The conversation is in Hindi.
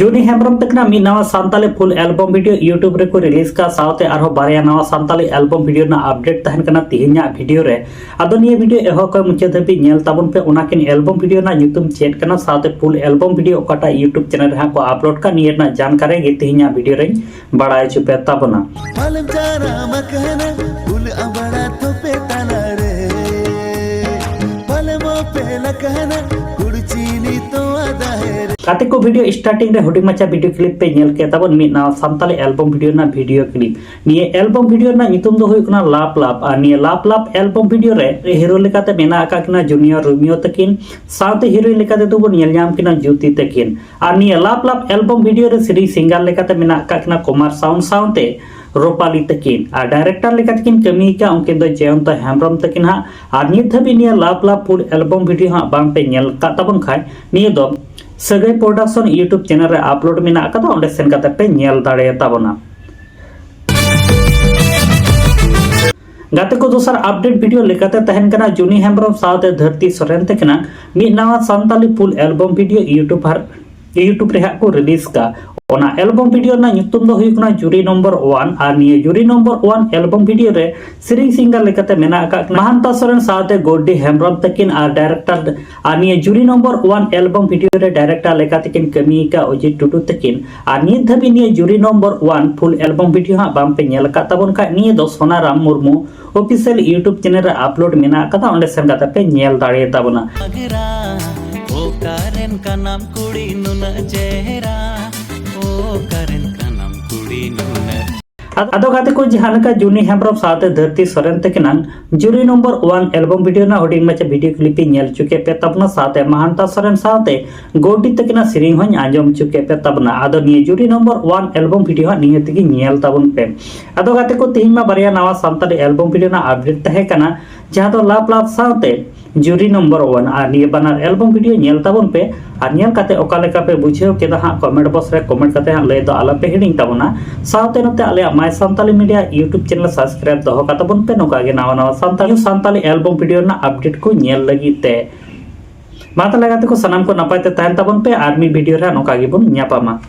जुनी हेम्ब्रम तकना मी नवा Santali full album video YouTube रे को रिलीज का साथे आरो बारिया नवा सानताली एल्बम वीडियो ना अपडेट तहन कना तिहिन्या वीडियो रे आदो निये वीडियो एहो को मुचे धबी नेल ताबन पे ओनाकिन एल्बम वीडियो ना यूट्यूब चेक कना साथे फुल एल्बम वीडियो ओकाटा यूट्यूब चैनल रे को अपलोड का निये ना जानकारी गे तिहिन्या वीडियो रे बड़ाय चुपे ताबना मालम जारा मकहना फुल अबड़ा तो पे ताला रे मालमो पे लकहना कुड़चीनी तो आदा है काते को वीडियो स्टार्टिंग रे हुडी मचा वीडियो क्लिप पे नेल के ताबन मी ना सानताली एल्बम वीडियो ना वीडियो क्लिप निये एल्बम वीडियो ना नितुम दो हुई कना लाप लाप आ निये लाप लाप एल्बम वीडियो रे हीरो लेकाते मेना आका किना जूनियर रोमियो तकिन साथे हीरो लेकाते तो नेल जाम किना ज्योति तकिन आ निये लाप लाप एल्बम वीडियो रे सीरीज सिंगर लेकाते मेना आका किना कुमार साउंड साउंडते रोपाली तकिन आ डायरेक्टर लेका तकिन कमी का उनके दो जयंत हेम्ब्रम तकिन हा आ निये धबी निये लाप लाप फुल एल्बम वीडियो हा बांग पे नेल का ताबन खाय निये दो सगै प्रोडक्शन यूट्यूब चैनल रे अपलोड मेना कदा ओंडे सेन काते पे नेल दाड़े ताबना गाते को दोसर अपडेट वीडियो लेकाते तहन कना जुनी हेम्ब्रम साथे धरती सोरेन तकना मी नवा Santali full album video YouTube रे को रिलीज का ओना एल्बम वीडियो ना nyutum do huyukna juri number 1 ar niye juri number 1 album video रे सीरीज सिंगर लेकाते मेना का महंता सोरेन साथे गोडी हेम्ब्रम तकिन आर डायरेक्टर आर निये जूरी नंबर 1 एल्बम वीडियो रे डायरेक्टर लेकाते किन कमी का अजित टुटु तकिन आर निये धबी निये जूरी नंबर 1 फुल एल्बम वीडियो हा बाम पे नेल का ताबन का निये दो Sonaram Murmu official YouTube channel रे अपलोड मेना का ओंडे सेन काते पे नेल दाड़े ताबना ओ कारण का नाम कुड़ी नुना चेहरा ओ कारण का नाम कुड़ी नुना आदो गाते को जहां का जूनी हेम्ब्रम साथे धरती सोरेन तकिन जूरी नंबर 1 एल्बम वीडियो ना होडिंग मचे वीडियो क्लिप नेल चुके पे तबना साथे महंता सोरेन साथे गोडी तकिन सिरिंग होन आंजम चुके पे तबना आदो निये जूरी नंबर 1 एल्बम वीडियो निये तगी नेल ताबन पे आदो गाते को तिहिन मा बारिया नवा सानताली एल्बम वीडियो ना अपडेट तहे कना जहां तो लाप लाप साथे जूरी नंबर 1 आ निये बनार एल्बम वीडियो नेल ताबन पे आर नेल काते ओका लेका पे बुझेव केदा हा कमेंट बॉक्स रे कमेंट काते हा लय दो आला पे हिडिंग ताबना साथे नते आले my Santali media YouTube channel subscribe दो का ताबन पे नोका गे नवा नवा सानताली एल्बम वीडियो ना अपडेट को नेल लगी ते माता लगाते को सनाम को नपायते तहन ताबन पे आर्मी वीडियो रे नोका गे बन न्यापामा।